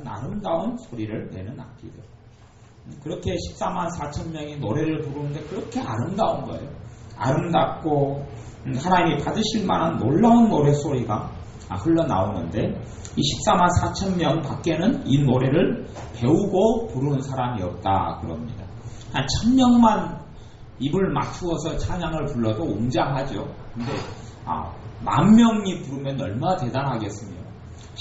아름다운 소리를 내는 악기들. 그렇게 14만 4천 명이 노래를 부르는데 그렇게 아름다운 거예요. 아름답고 하나님이 받으실 만한 놀라운 노래소리가 흘러나오는데 이 14만 4천 명 밖에는 이 노래를 배우고 부르는 사람이 없다 그럽니다. 한 1000명만 입을 맞추어서 찬양을 불러도 웅장하죠. 근데 10,000명이 부르면 얼마나 대단하겠습니까?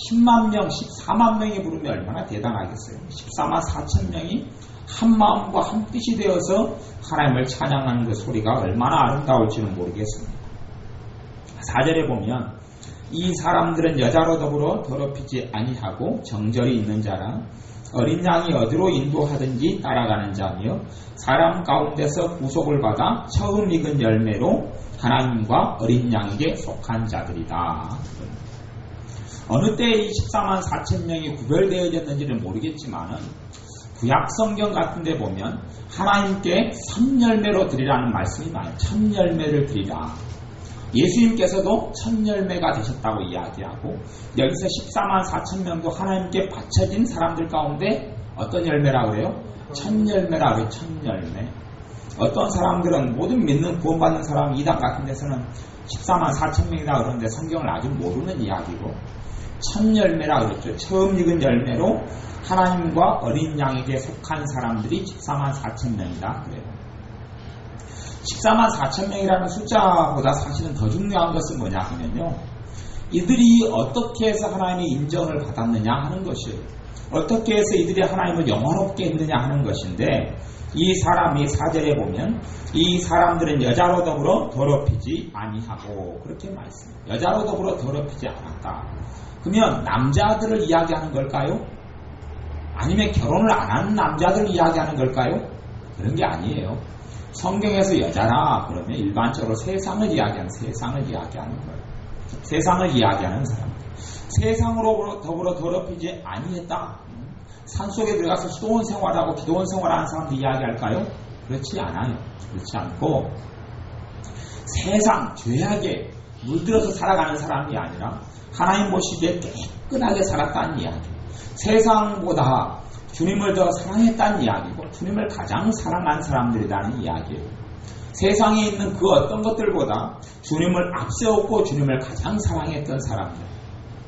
10만 명, 14만 명이 부르면 얼마나 대단하겠어요. 14만 4천 명이 한 마음과 한 뜻이 되어서 하나님을 찬양하는 그 소리가 얼마나 아름다울지는 모르겠습니다. 4절에 보면 이 사람들은 여자로 더불어 더럽히지 아니하고 정절이 있는 자라 어린 양이 어디로 인도하든지 따라가는 자며 사람 가운데서 구속을 받아 처음 익은 열매로 하나님과 어린 양에게 속한 자들이다. 어느 때 이 14만 4천 명이 구별되어졌는지는 모르겠지만은 구약 성경 같은 데 보면 하나님께 선열매로 드리라는 말씀이 많아요. 천열매를 드리라. 예수님께서도 천열매가 되셨다고 이야기하고 여기서 14만 4천 명도 하나님께 바쳐진 사람들 가운데 어떤 열매라고 그래요? 천열매라고 그래요. 천열매. 어떤 사람들은 모든 믿는 구원받는 사람 이단 같은 데서는 14만 4천 명이다 그러는데 성경을 아직 모르는 이야기고 천열매라고 그랬죠. 처음 익은 열매로 하나님과 어린 양에게 속한 사람들이 14만 4천 명이다 그래요. 14만 4천 명이라는 숫자보다 사실은 더 중요한 것은 뭐냐 하면요. 이들이 어떻게 해서 하나님의 인정을 받았느냐 하는 것이에요. 어떻게 해서 이들이 하나님을 영화롭게 했느냐 하는 것인데 이 사람이 4절에 보면 이 사람들은 여자로 더불어 더럽히지 아니하고 그렇게 말씀해요. 여자로 더불어 더럽히지 않았다. 그러면 남자들을 이야기하는 걸까요? 아니면 결혼을 안 하는 남자들을 이야기하는 걸까요? 그런 게 아니에요. 성경에서 여자라 그러면 일반적으로 세상을 이야기하는 거예요. 세상을 이야기하는 사람. 세상으로 더불어 더럽히지 아니했다. 산속에 들어가서 수도원 생활하고 기도원 생활하는 사람들 이야기할까요? 그렇지 않아요. 그렇지 않고 세상 죄악에 물들어서 살아가는 사람이 아니라 하나님 보시기에 깨끗하게 살았다는 이야기. 세상보다 주님을 더 사랑했다는 이야기고 주님을 가장 사랑한 사람들이라는 이야기예요. 세상에 있는 그 어떤 것들보다 주님을 앞세웠고 주님을 가장 사랑했던 사람들.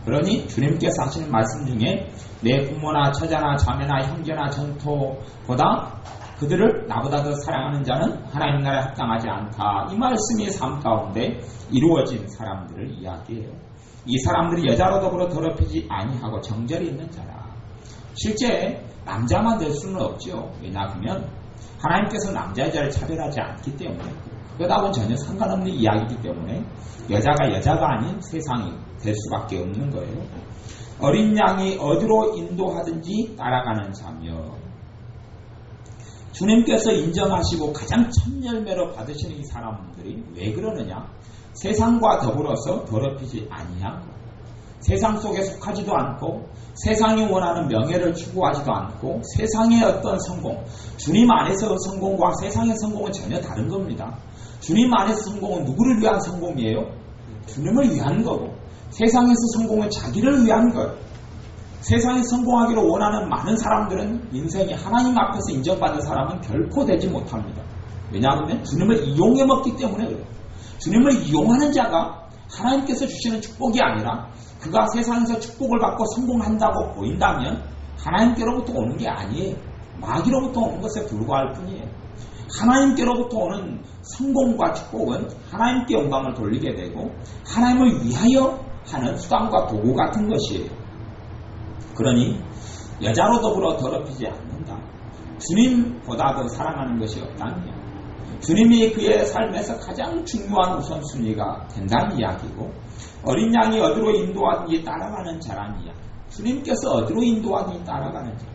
그러니 주님께서 하시는 말씀 중에 내 부모나 처자나 자매나 형제나 전토보다 그들을 나보다 더 사랑하는 자는 하나님 나라에 합당하지 않다. 이 말씀이 삶 가운데 이루어진 사람들을 이야기해요. 이 사람들이 여자로 더불어 더럽히지 아니하고 정절이 있는 자라. 실제 남자만 될 수는 없죠. 왜냐하면 하나님께서 남자 여자를 차별하지 않기 때문에 그것하고는 전혀 상관없는 이야기이기 때문에 여자가 아닌 세상이 될 수밖에 없는 거예요. 어린 양이 어디로 인도하든지 따라가는 자며 주님께서 인정하시고 가장 첫 열매로 받으시는 이 사람들이 왜 그러느냐? 세상과 더불어서 더럽히지 아니하고 세상 속에 속하지도 않고 세상이 원하는 명예를 추구하지도 않고 세상의 어떤 성공, 주님 안에서 성공과 세상의 성공은 전혀 다른 겁니다. 주님 안에서 성공은 누구를 위한 성공이에요? 주님을 위한 거고 세상에서 성공은 자기를 위한 거예요. 세상에 성공하기를 원하는 많은 사람들은 인생이 하나님 앞에서 인정받는 사람은 결코 되지 못합니다. 왜냐하면 주님을 이용해 먹기 때문에 그래요. 주님을 이용하는 자가 하나님께서 주시는 축복이 아니라 그가 세상에서 축복을 받고 성공한다고 보인다면 하나님께로부터 오는 게 아니에요. 마귀로부터 오는 것에 불과할 뿐이에요. 하나님께로부터 오는 성공과 축복은 하나님께 영광을 돌리게 되고 하나님을 위하여 하는 수단과 도구 같은 것이에요. 그러니 여자로 더불어 더럽히지 않는다. 주님보다 더 사랑하는 것이 없다는 주님이 그의 삶에서 가장 중요한 우선순위가 된다는 이야기고 어린 양이 어디로 인도하든지 따라가는 자라는 이야기. 주님께서 어디로 인도하든지 따라가는 자.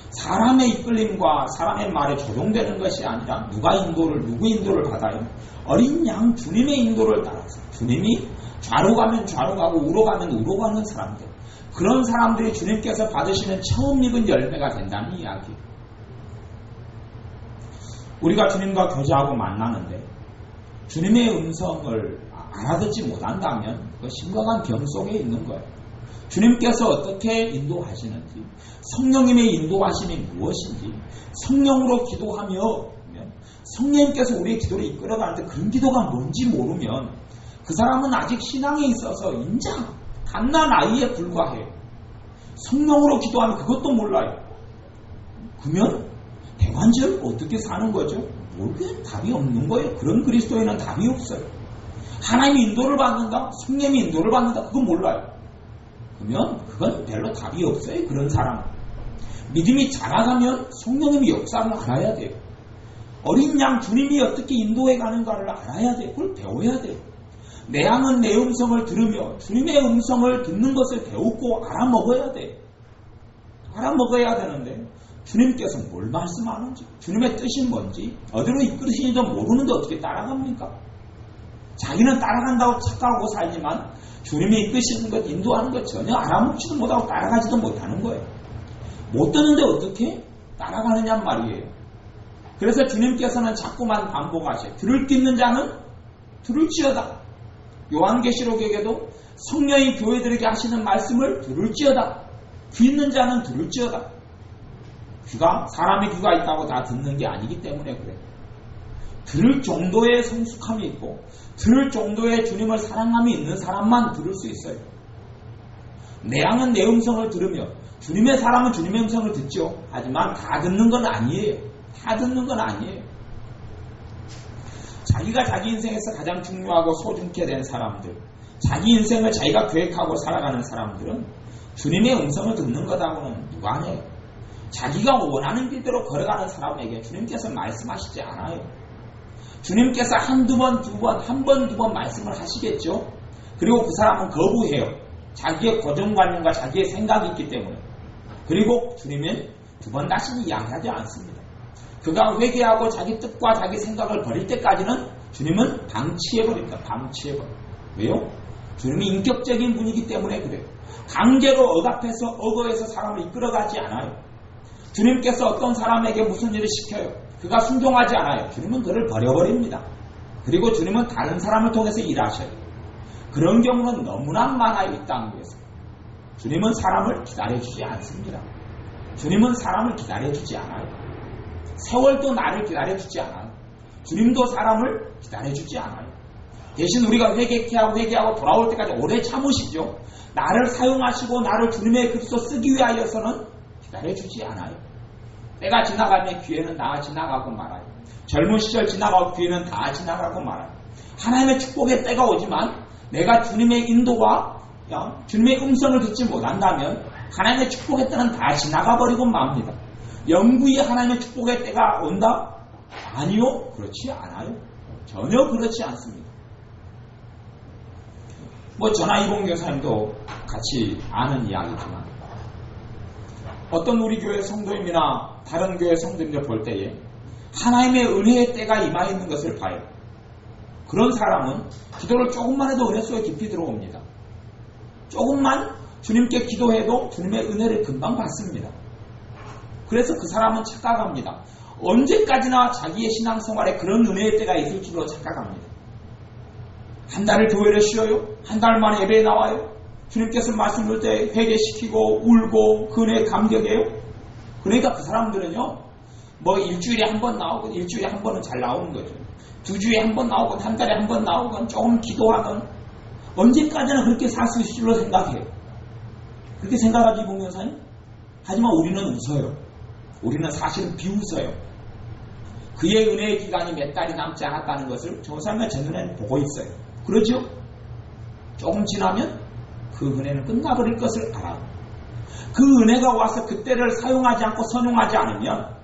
사람의 이끌림과 사람의 말에 조종되는 것이 아니라 누구 인도를 받아요? 어린 양 주님의 인도를 따라서 주님이 좌로 가면 좌로 가고 우로 가면 우로 가는 사람들. 그런 사람들이 주님께서 받으시는 처음 익은 열매가 된다는 이야기. 우리가 주님과 교제하고 만나는데 주님의 음성을 알아듣지 못한다면 그 심각한 병 속에 있는 거예요. 주님께서 어떻게 인도하시는지, 성령님의 인도하심이 무엇인지, 성령으로 기도하며 성령님께서 우리의 기도를 이끌어가는데 그런 기도가 뭔지 모르면 그 사람은 아직 신앙에 있어서 인자, 갓난 아이에 불과해요. 성령으로 기도하면 그것도 몰라요. 그러면 대관절 어떻게 사는 거죠? 모르겠는 답이 없는 거예요. 그런 그리스도인은 답이 없어요. 하나님의 인도를 받는다, 성령의 인도를 받는다, 그건 몰라요. 그러면 그건 별로 답이 없어요. 그런 사람. 믿음이 자라가면 성령님의 역사를 알아야 돼요. 어린 양 주님이 어떻게 인도해 가는가를 알아야 돼요. 그걸 배워야 돼요. 내 양은 내 음성을 들으며 주님의 음성을 듣는 것을 배우고 알아먹어야 돼요. 알아먹어야 되는데 주님께서 뭘 말씀하는지, 주님의 뜻이 뭔지, 어디로 이끌으시는지도 모르는데 어떻게 따라갑니까? 자기는 따라간다고 착각하고 살지만 주님이 이끄시는 것, 인도하는 것 전혀 알아먹지도 못하고 따라가지도 못하는 거예요. 못 듣는데 어떻게 따라가느냐 말이에요. 그래서 주님께서는 자꾸만 반복하셔요. 들을 기 있는 자는 들을지어다. 요한계시록에게도 성령이 교회들에게 하시는 말씀을 들을지어다. 귀 있는 자는 들을지어다. 사람의 귀가 있다고 다 듣는 게 아니기 때문에 그래요. 들을 정도의 성숙함이 있고 들을 정도의 주님을 사랑함이 있는 사람만 들을 수 있어요. 내 양은 내 음성을 들으며 주님의 사람은 주님의 음성을 듣죠. 하지만 다 듣는 건 아니에요. 다 듣는 건 아니에요. 자기가 자기 인생에서 가장 중요하고 소중케 된 사람들, 자기 인생을 자기가 계획하고 살아가는 사람들은 주님의 음성을 듣는 것하고는 무관해요. 자기가 원하는 길대로 걸어가는 사람에게 주님께서 말씀하시지 않아요. 주님께서 한두 번, 두 번, 한 번, 두 번 말씀을 하시겠죠. 그리고 그 사람은 거부해요. 자기의 고정관념과 자기의 생각이 있기 때문에. 그리고 주님은 두 번 다시는 이야기하지 않습니다. 그가 회개하고 자기 뜻과 자기 생각을 버릴 때까지는 주님은 방치해버립니다. 방치해버려요. 왜요? 주님이 인격적인 분이기 때문에 그래요. 강제로 억압해서 사람을 이끌어가지 않아요. 주님께서 어떤 사람에게 무슨 일을 시켜요. 그가 순종하지 않아요. 주님은 그를 버려버립니다. 그리고 주님은 다른 사람을 통해서 일하셔요. 그런 경우는 너무나 많아요. 이 땅 위에서. 주님은 사람을 기다려주지 않습니다. 주님은 사람을 기다려주지 않아요. 세월도 나를 기다려주지 않아요. 주님도 사람을 기다려주지 않아요. 대신 우리가 회개하고 돌아올 때까지 오래 참으시죠. 나를 사용하시고 나를 주님의 뜻으로 쓰기 위하여서는 기다려주지 않아요. 때가 지나가면 기회는 다 지나가고 말아요. 젊은 시절 지나가고 기회는 다 지나가고 말아요. 하나님의 축복의 때가 오지만 내가 주님의 인도와 주님의 음성을 듣지 못한다면 하나님의 축복의 때는 다 지나가버리고 맙니다. 영구히 하나님의 축복의 때가 온다? 아니요. 그렇지 않아요. 전혀 그렇지 않습니다. 전하이봉 교사님도 같이 아는 이야기지만 어떤 우리 교회 성도님이나 다른 교회 성도님들 볼 때에 하나님의 은혜의 때가 임하 있는 것을 봐요. 그런 사람은 기도를 조금만 해도 은혜 속에 깊이 들어옵니다. 조금만 주님께 기도해도 주님의 은혜를 금방 받습니다. 그래서 그 사람은 착각합니다. 언제까지나 자기의 신앙생활에 그런 은혜의 때가 있을 줄로 착각합니다. 한 달을 교회를 쉬어요? 한 달 만에 예배에 나와요? 주님께서 말씀을 때 회개시키고 울고 그 은혜에 감격해요? 그러니까 그 사람들은요, 일주일에 한 번 나오건 일주일에 한 번은 잘 나오는 거죠. 두 주에 한 번 나오건 한 달에 한 번 나오건 조금 기도하건 언제까지나 그렇게 살 수 있을 줄로 생각해요. 그렇게 생각하지 공연사님? 하지만 우리는 웃어요. 우리는 사실은 비웃어요. 그의 은혜의 기간이 몇 달이 남지 않았다는 것을 저 사람의 제 눈에는 보고 있어요. 그러죠? 조금 지나면 그 은혜는 끝나버릴 것을 알아요. 그 은혜가 와서 그때를 사용하지 않고 선용하지 않으면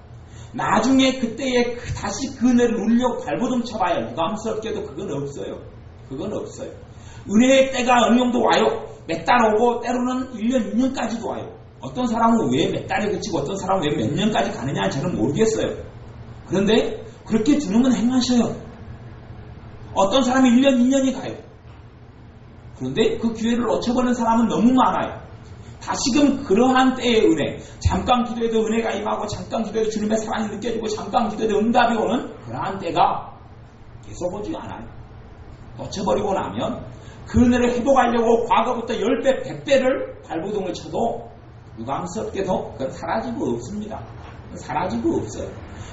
나중에 그때에 다시 그 은혜를 누리려고 발버둥 쳐봐요. 부담스럽게도 그건 없어요. 그건 없어요. 은혜의 때가 어느 정도 와요. 몇 달 오고 때로는 1년, 2년까지도 와요. 어떤 사람은 왜 몇 달에 그치고 어떤 사람은 왜 몇 년까지 가느냐 저는 모르겠어요. 그런데 그렇게 주님은 행하셔요. 어떤 사람이 1년, 2년이 가요. 그런데 그 기회를 놓쳐버리는 사람은 너무 많아요. 다시금 그러한 때의 은혜, 잠깐 기도해도 은혜가 임하고 잠깐 기도해도 주님의 사랑이 느껴지고 잠깐 기도해도 응답이 오는 그러한 때가 계속 오지 않아요. 놓쳐버리고 나면 그 은혜를 회복하려고 과거부터 10배, 100배를 발버둥을 쳐도 유감스럽게도 그건 사라지고 없습니다. 사라지고 없어요.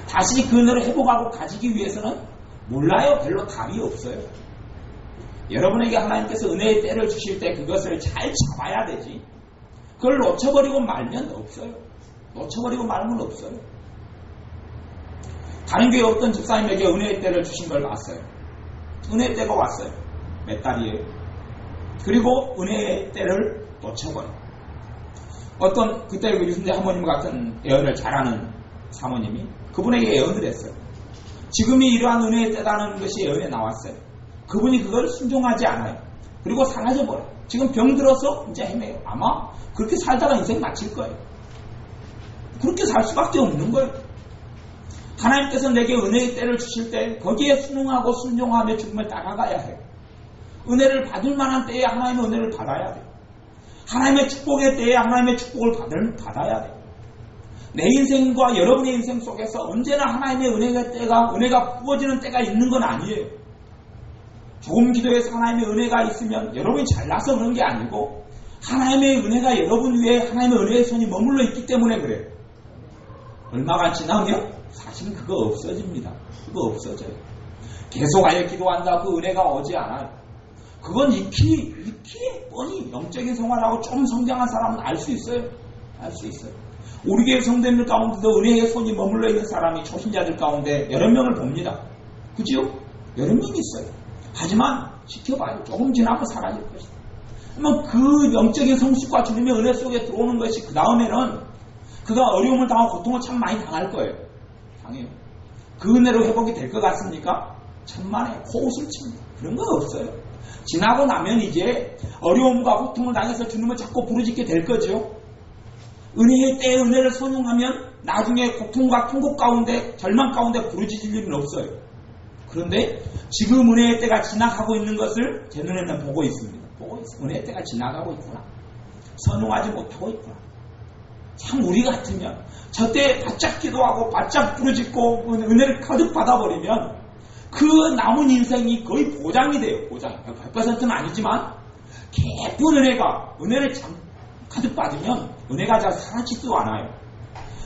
다시 그 은혜를 회복하고 가지기 위해서는 몰라요. 별로 답이 없어요. 여러분에게 하나님께서 은혜의 때를 주실 때 그것을 잘 잡아야 되지. 그걸 놓쳐버리고 말면 없어요. 놓쳐버리고 말면 없어요. 다른 교회 어떤 집사님에게 은혜의 때를 주신 걸 봤어요. 은혜의 때가 왔어요. 몇 달이에요. 그리고 은혜의 때를 놓쳐버려요. 어떤 그때 그 유순재 사모님 같은 예언을 잘하는 사모님이 그분에게 예언을 했어요. 지금이 이러한 은혜의 때라는 것이 예언에 나왔어요. 그분이 그걸 순종하지 않아요. 그리고 사라져버려요. 지금 병들어서 이제 헤매요. 아마 그렇게 살다가 인생 마칠 거예요. 그렇게 살 수밖에 없는 거예요. 하나님께서 내게 은혜의 때를 주실 때 거기에 순응하고 순종하며 주님을 따라가야 해요. 은혜를 받을 만한 때에 하나님의 은혜를 받아야 돼요. 하나님의 축복의 때에 하나님의 축복을 받아야 돼요. 내 인생과 여러분의 인생 속에서 언제나 하나님의 은혜가 부어지는 때가 있는 건 아니에요. 조금 기도해서 하나님의 은혜가 있으면 여러분이 잘나서 그런 게 아니고 하나님의 은혜가 여러분 위에 하나님의 은혜의 손이 머물러 있기 때문에 그래요. 얼마가 지나면 사실은 그거 없어집니다. 그거 없어져요. 계속하여 기도한다 그 은혜가 오지 않아요. 그건 익히 뻔히 영적인 생활하고 좀 성장한 사람은 알 수 있어요. 알 수 있어요. 우리 교회 성도님들 가운데도 은혜의 손이 머물러 있는 사람이 초신자들 가운데 여러 명을 봅니다. 그지요? 여러 명이 있어요. 하지만 지켜봐요. 조금 지나면 사라질 것이다. 그러면 그 영적인 성숙과 주님의 은혜 속에 들어오는 것이 그 다음에는 그가 어려움을 당하고 고통을 참 많이 당할 거예요. 당해요. 그 은혜로 회복이 될 것 같습니까? 천만에 코웃을 칩니다. 그런 건 없어요. 지나고 나면 이제 어려움과 고통을 당해서 주님을 자꾸 부르짖게 될 거죠. 은혜의 때에 은혜를 선용하면 나중에 고통과 통곡 가운데 절망 가운데 부르짖을 일은 없어요. 그런데 지금 은혜의 때가 지나가고 있는 것을 제 눈에는 보고 있습니다. 보고 있어요. 은혜의 때가 지나가고 있구나. 선용하지 못하고 있구나. 참 우리 같으면 저때 바짝 기도하고 바짝 부르짖고 은혜를 가득 받아버리면 그 남은 인생이 거의 보장이 돼요. 보장. 100%는 아니지만 깊은 은혜를 가득 받으면 은혜가 잘 사라지지도 않아요.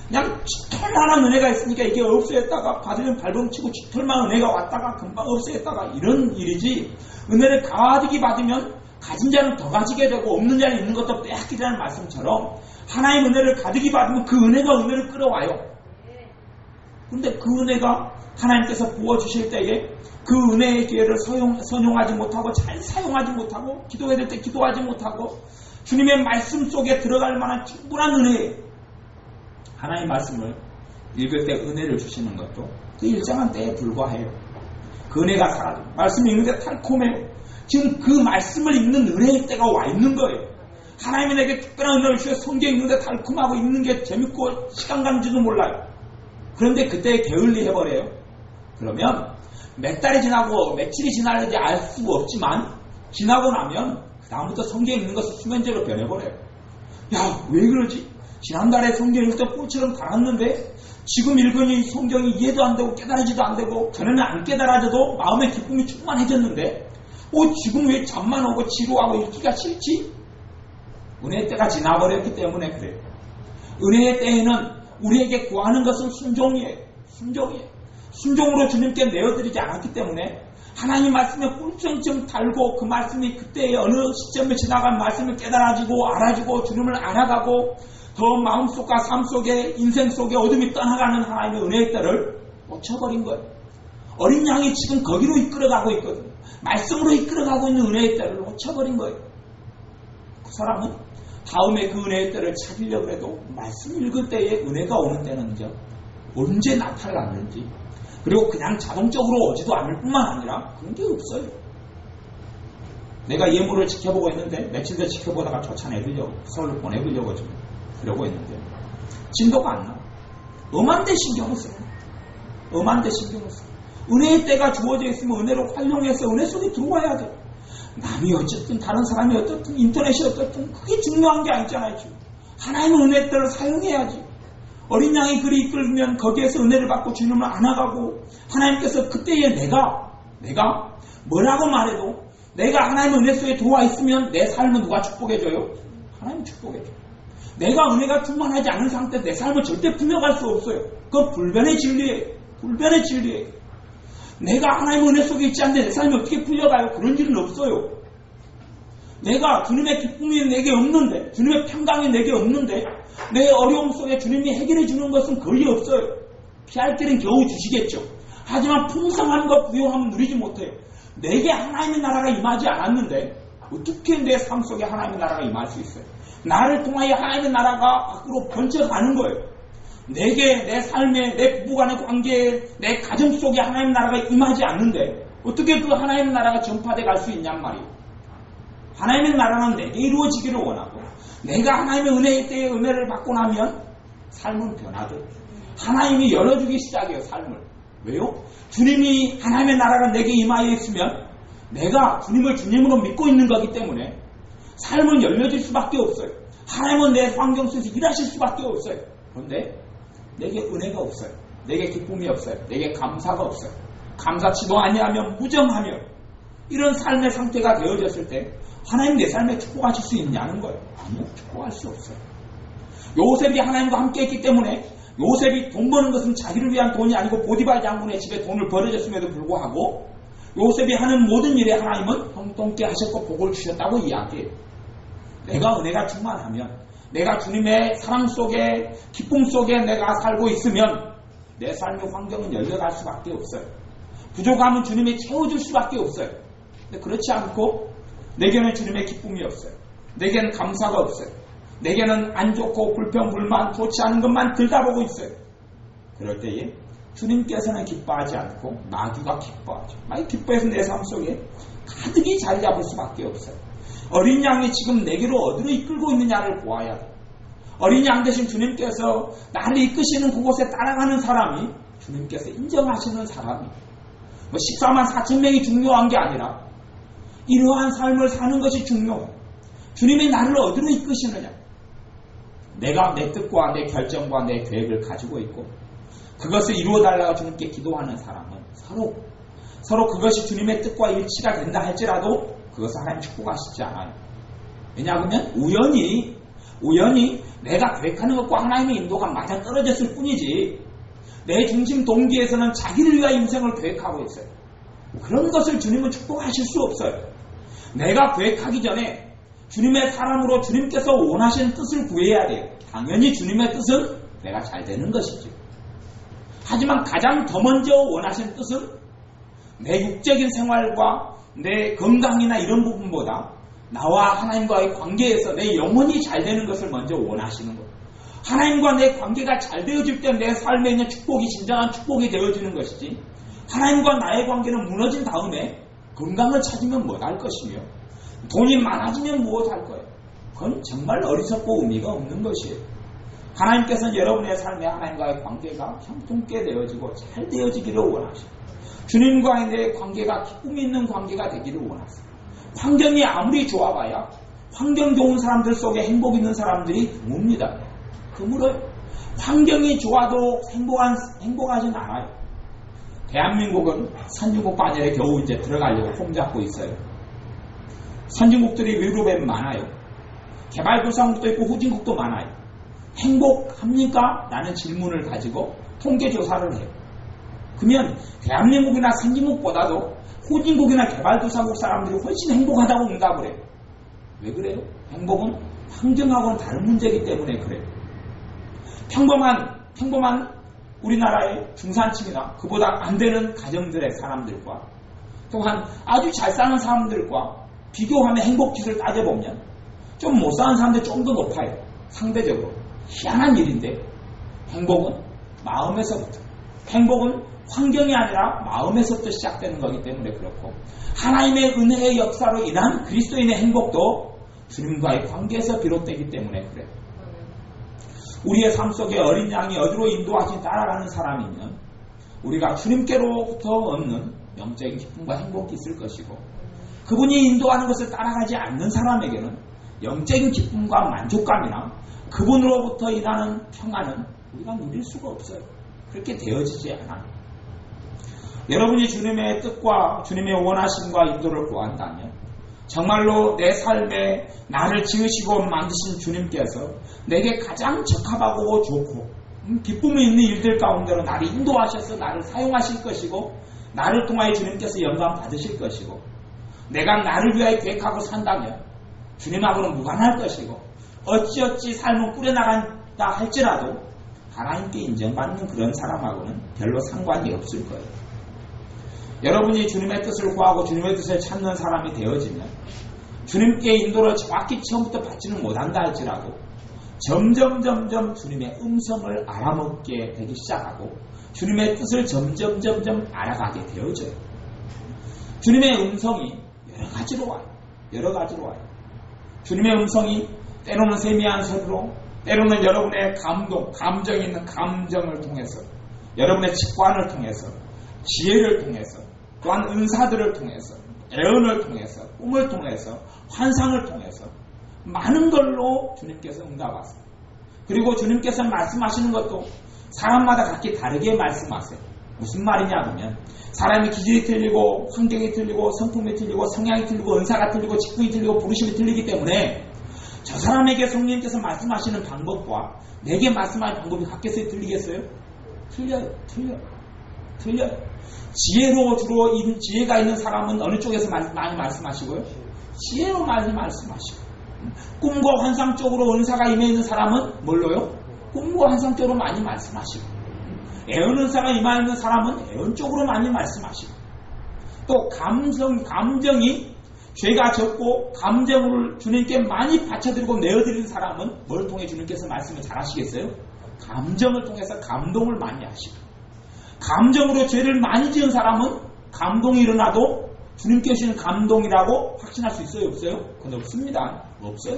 그냥 깃털만한 은혜가 있으니까 이게 없어졌다가 받으면 발버둥치고 깃털만 은혜가 왔다가 금방 없어졌다가 이런 일이지, 은혜를 가득히 받으면 가진 자는 더 가지게 되고 없는 자는 있는 것도 빼앗기자는 말씀처럼 하나님의 은혜를 가득히 받으면 그 은혜가 은혜를 끌어와요. 그런데 그 은혜가 하나님께서 부어주실 때에 그 은혜의 기회를 선용하지 못하고 잘 사용하지 못하고 기도해야 될 때 기도하지 못하고 주님의 말씀 속에 들어갈 만한 충분한 은혜, 하나님의 말씀을 읽을 때 은혜를 주시는 것도 그 일정한 때에 불과해요. 그 은혜가 사라져요. 말씀 읽는데 달콤해요. 지금 그 말씀을 읽는 은혜의 때가 와 있는 거예요. 하나님이 내게 특별한 은혜를 주셔서 성경 읽는데 달콤하고 읽는 게 재밌고 시간 가는 줄도 몰라요. 그런데 그때 게을리 해버려요. 그러면 몇 달이 지나고 며칠이 지나는지 알 수가 없지만 지나고 나면 그 다음부터 성경 읽는 것을 수면제로 변해버려요. 야, 왜 그러지? 지난달에 성경 읽을 때 꿀처럼 달았는데 지금 읽으니 성경이 이해도 안 되고 깨달아지도 안 되고 전에는 안 깨달아져도 마음의 기쁨이 충만해졌는데 지금 왜 잠만 오고 지루하고 읽기가 싫지? 은혜의 때가 지나버렸기 때문에 그래요. 은혜의 때에는 우리에게 구하는 것은 순종이에요. 순종으로 주님께 내어드리지 않았기 때문에 하나님 말씀에 꿀성점 달고 그 말씀이 그때의 어느 시점에 지나간 말씀을 깨달아지고 알아지고 주님을 알아가고 더 마음속과 삶 속에 인생 속에 어둠이 떠나가는 하나님의 은혜의 때를 놓쳐버린 거예요. 어린 양이 지금 거기로 이끌어가고 있거든요. 말씀으로 이끌어가고 있는 은혜의 때를 놓쳐버린 거예요. 그 사람은 다음에 그 은혜의 때를 찾으려고 해도 말씀 읽을 때에 은혜가 오는 때는 이제 언제 나타났는지, 그리고 그냥 자동적으로 오지도 않을 뿐만 아니라 그런 게 없어요. 내가 예물을 지켜보고 있는데 며칠 전 지켜보다가 쫓아내려고 서울로 보내보려고 좀 그러고 있는데 진도가 안 나와. 엄한데 신경을 써요. 엄한데 신경을 써요. 은혜의 때가 주어져 있으면 은혜로 활용해서 은혜 속에 들어와야 돼요. 남이 어쨌든 다른 사람이 어떻든 인터넷이 어떻든 그게 중요한 게 아니잖아요. 지금. 하나님의 은혜의 때를 사용해야지. 어린 양이 그리 이끌면 거기에서 은혜를 받고 주님을 안아가고 하나님께서 그때에 내가 뭐라고 말해도 내가 하나님의 은혜 속에 들어와 있으면 내 삶은 누가 축복해줘요? 하나님이 축복해줘요. 내가 은혜가 충만하지 않은 상태에서 내 삶을 절대 풀려갈 수 없어요. 그건 불변의 진리예요. 불변의 진리예요. 내가 하나님의 은혜 속에 있지 않는데 내 삶이 어떻게 풀려가요? 그런 일은 없어요. 내가 주님의 기쁨이 내게 없는데, 주님의 평강이 내게 없는데, 내 어려움 속에 주님이 해결해 주는 것은 거의 없어요. 피할 길은 겨우 주시겠죠. 하지만 풍성함과 부요함은 누리지 못해요. 내게 하나님의 나라가 임하지 않았는데 어떻게 내 삶 속에 하나님의 나라가 임할 수 있어요? 나를 통하여 하나님의 나라가 밖으로 번져가는 거예요. 내게, 내 삶에, 내 부부간의 관계에, 내 가정 속에 하나님의 나라가 임하지 않는데 어떻게 그 하나님의 나라가 전파돼 갈 수 있냔 말이에요. 하나님의 나라는 내게 이루어지기를 원하고, 내가 하나님의 은혜의 때에 은혜를 받고 나면 삶은 변화돼요. 하나님이 열어주기 시작해요, 삶을. 왜요? 주님이, 하나님의 나라가 내게 임하여 있으면 내가 주님을 주님으로 믿고 있는 거기 때문에 삶은 열려질 수밖에 없어요. 하나님은 내 환경 속에서 일하실 수밖에 없어요. 그런데 내게 은혜가 없어요. 내게 기쁨이 없어요. 내게 감사가 없어요. 감사치도 아니하면 무정하며 이런 삶의 상태가 되어졌을 때 하나님 내 삶에 축복하실 수 있냐는 거예요. 아니요, 축복할 수 없어요. 요셉이 하나님과 함께 했기 때문에, 요셉이 돈 버는 것은 자기를 위한 돈이 아니고 보디발 장군의 집에 돈을 벌어줬음에도 불구하고 요셉이 하는 모든 일에 하나님은 형통케 하셨고 복을 주셨다고 이야기해요. 내가 은혜가 충만하면, 내가 주님의 사랑 속에, 기쁨 속에 내가 살고 있으면 내 삶의 환경은 열려갈 수밖에 없어요. 부족함은 주님이 채워줄 수밖에 없어요. 근데 그렇지 않고 내게는 주님의 기쁨이 없어요. 내게는 감사가 없어요. 내게는 안 좋고 불평, 불만, 좋지 않은 것만 들다보고 있어요. 그럴 때에 주님께서는 기뻐하지 않고 마귀가 기뻐하죠. 마귀 기뻐해서 내 삶 속에 가득히 자리 잡을 수밖에 없어요. 어린 양이 지금 내게로 어디로 이끌고 있느냐를 보아야 돼요. 어린 양 대신 주님께서 나를 이끄시는 그곳에 따라가는 사람이 주님께서 인정하시는 사람이, 14만 4천 명이 중요한 게 아니라 이러한 삶을 사는 것이 중요해요. 주님이 나를 어디로 이끄시느냐. 내가 내 뜻과 내 결정과 내 계획을 가지고 있고 그것을 이루어달라고 주님께 기도하는 사람은 서로 그것이 주님의 뜻과 일치가 된다 할지라도 그것을 하나님 축복하시지 않아요. 왜냐하면 우연히 내가 계획하는 것과 하나님의 인도가 맞아 떨어졌을 뿐이지 내 중심 동기에서는 자기를 위한 인생을 계획하고 있어요. 그런 것을 주님은 축복하실 수 없어요. 내가 계획하기 전에 주님의 사람으로 주님께서 원하시는 뜻을 구해야 돼요. 당연히 주님의 뜻은 내가 잘 되는 것이죠. 하지만 가장 더 먼저 원하시는 뜻은 내 육적인 생활과 내 건강이나 이런 부분보다 나와 하나님과의 관계에서 내 영혼이 잘 되는 것을 먼저 원하시는 거예요. 하나님과 내 관계가 잘 되어질 때 내 삶에 있는 축복이 진정한 축복이 되어지는 것이지, 하나님과 나의 관계는 무너진 다음에 건강을 찾으면 못할 것이며 돈이 많아지면 무엇할 거예요. 그건 정말 어리석고 의미가 없는 것이에요. 하나님께서는 여러분의 삶에 하나님과의 관계가 형통케 되어지고 잘 되어지기를 원하시고 주님과의 내 관계가 기쁨 있는 관계가 되기를 원하세요. 환경이 아무리 좋아봐야 환경 좋은 사람들 속에 행복 있는 사람들이 드뭅니다. 그물어요. 환경이 좋아도 행복하진 않아요. 대한민국은 선진국 반열에 겨우 이제 들어가려고 폼잡고 있어요. 선진국들이 유럽에 많아요. 개발도상국도 있고 후진국도 많아요. 행복합니까? 라는 질문을 가지고 통계조사를 해요. 그러면 대한민국이나 선진국보다도 후진국이나 개발도상국 사람들이 훨씬 행복하다고 응답을 해요. 왜 그래요? 행복은 환경하고는 다른 문제이기 때문에 그래요. 평범한 우리나라의 중산층이나 그보다 안 되는 가정들의 사람들과 또한 아주 잘 사는 사람들과 비교하면 행복지수를 따져보면 좀 못 사는 사람들이 좀 더 높아요. 상대적으로. 희한한 일인데 행복은 마음에서부터, 행복은 환경이 아니라 마음에서부터 시작되는 거기 때문에 그렇고, 하나님의 은혜의 역사로 인한 그리스도인의 행복도 주님과의 관계에서 비롯되기 때문에 그래요. 우리의 삶 속에 어린 양이 어디로 인도하신 따라가는 사람이면 우리가 주님께로부터 얻는 영적인 기쁨과 행복이 있을 것이고, 그분이 인도하는 것을 따라가지 않는 사람에게는 영적인 기쁨과 만족감이나 그분으로부터 인하는 평안은 우리가 누릴 수가 없어요. 그렇게 되어지지 않아요. 여러분이 주님의 뜻과 주님의 원하심과 인도를 구한다면 정말로 내 삶에 나를 지으시고 만드신 주님께서 내게 가장 적합하고 좋고 기쁨이 있는 일들 가운데로 나를 인도하셔서 나를 사용하실 것이고 나를 통하여 주님께서 영광 받으실 것이고 내가 나를 위하여 계획하고 산다면 주님하고는 무관할 것이고 어찌어찌 삶을 꾸려나간다 할지라도 하나님께 인정받는 그런 사람하고는 별로 상관이 없을 거예요. 여러분이 주님의 뜻을 구하고 주님의 뜻을 찾는 사람이 되어지면 주님께 인도를 정확히 처음부터 받지는 못한다 할지라도 점점 주님의 음성을 알아먹게 되기 시작하고 주님의 뜻을 점점 알아가게 되어져요. 주님의 음성이 여러 가지로 와요. 주님의 음성이 때로는 세미한 소리로, 때로는 여러분의 감정이 있는 감정을 통해서, 여러분의 직관을 통해서, 지혜를 통해서, 또한 은사들을 통해서, 애언을 통해서, 꿈을 통해서, 환상을 통해서 많은 걸로 주님께서 응답하세요. 그리고 주님께서 말씀하시는 것도 사람마다 각기 다르게 말씀하세요. 무슨 말이냐 하면 사람이 기질이 틀리고 환경이 틀리고 성품이 틀리고 성향이 틀리고 은사가 틀리고 직분이 틀리고 부르심이 틀리기 때문에 저 사람에게 성령님께서 말씀하시는 방법과 내게 말씀하는 방법이 같겠어요? 틀리겠어요? 틀려요. 지혜로 주로 지혜가 있는 사람은 어느 쪽에서 많이 말씀하시고요? 지혜로 많이 말씀하시고 꿈과 환상 쪽으로 은사가 임해 있는 사람은 뭘로요? 꿈과 환상 쪽으로 많이 말씀하시고 애언 은사가 임해 있는 사람은 애언 쪽으로 많이 말씀하시고 또 감정이 죄가 적고 감정을 주님께 많이 바쳐드리고 내어드리는 사람은 뭘 통해 주님께서 말씀을 잘 하시겠어요? 감정을 통해서 감동을 많이 하시고 감정으로 죄를 많이 지은 사람은 감동이 일어나도 주님께 주시는 감동이라고 확신할 수 있어요? 없어요? 그건 없습니다. 없어요.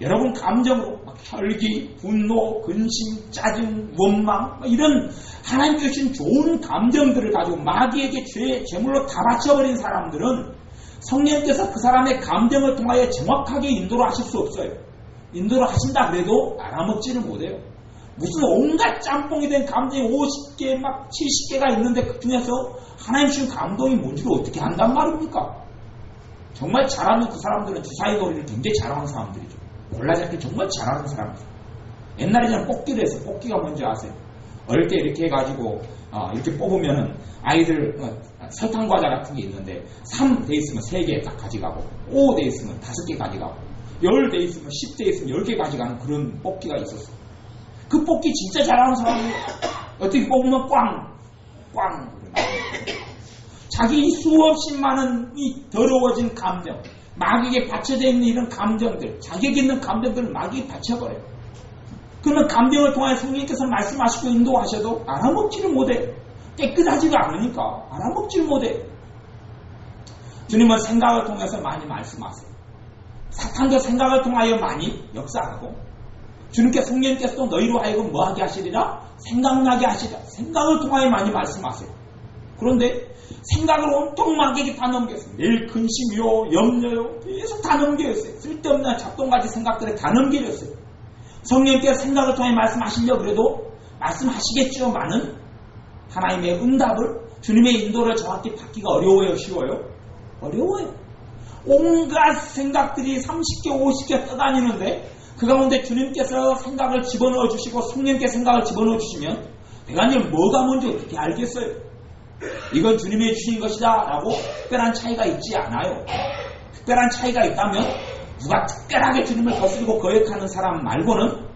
여러분 감정으로 막 혈기, 분노, 근심, 짜증, 원망 이런 하나님께 주신 좋은 감정들을 가지고 마귀에게 죄물로 다 바쳐버린 사람들은 성령께서 그 사람의 감정을 통하여 정확하게 인도를 하실 수 없어요. 인도를 하신다 그래도 알아먹지를 못해요. 무슨 온갖 짬뽕이 된 감정이 50개 막 70개가 있는데 그 중에서 하나님 주신 감동이 뭔지를 어떻게 한단 말입니까? 정말 잘하는 그 사람들은 주사위 놀이를 굉장히 잘하는 사람들이죠. 골라잡기 정말 잘하는 사람들. 옛날에 저는 뽑기를 해서 뽑기가 뭔지 아세요? 어릴 때 이렇게 해가지고 이렇게 뽑으면은 아이들 설탕 과자 같은 게 있는데 3 돼 있으면 3개 딱 가져가고 5 돼 있으면 5개 가져가고 10 돼 있으면 10 돼 있으면 10개 가져가는 그런 뽑기가 있었어요. 그 뽑기 진짜 잘하는 사람이 어떻게 뽑으면 꽝 자기 수없이 많은 이 더러워진 감정 마귀에게 받쳐져 있는 이런 감정들 자기에게 있는 감정들을 마귀에 받쳐버려요. 그러면 감정을 통해 성령께서 말씀하시고 인도하셔도 알아먹지를 못해요. 깨끗하지가 않으니까 알아먹지를 못해요. 주님은 생각을 통해서 많이 말씀하세요. 사탄도 생각을 통하여 많이 역사하고 주님께 성령께서도 너희로 하여금 뭐하게 하시리라? 생각나게 하시리라. 생각을 통하여 많이 말씀하세요. 그런데 생각을 온통 마귀에게 다 넘겼어요. 매일 근심이요, 염려요, 계속 다 넘겨졌어요. 쓸데없는 잡동가지 생각들에 다 넘겨졌어요. 성령께서 생각을 통해 말씀하시려고 그래도 말씀하시겠지만은 하나님의 응답을 주님의 인도를 정확히 받기가 어려워요, 쉬워요? 어려워요. 온갖 생각들이 30개, 50개 떠다니는데 그 가운데 주님께서 생각을 집어넣어 주시고 성령께 생각을 집어넣어 주시면 내가 이제 뭐가 뭔지 어떻게 알겠어요? 이건 주님이 주신 것이다 라고 특별한 차이가 있지 않아요. 특별한 차이가 있다면 누가 특별하게 주님을 거스르고 거역하는 사람 말고는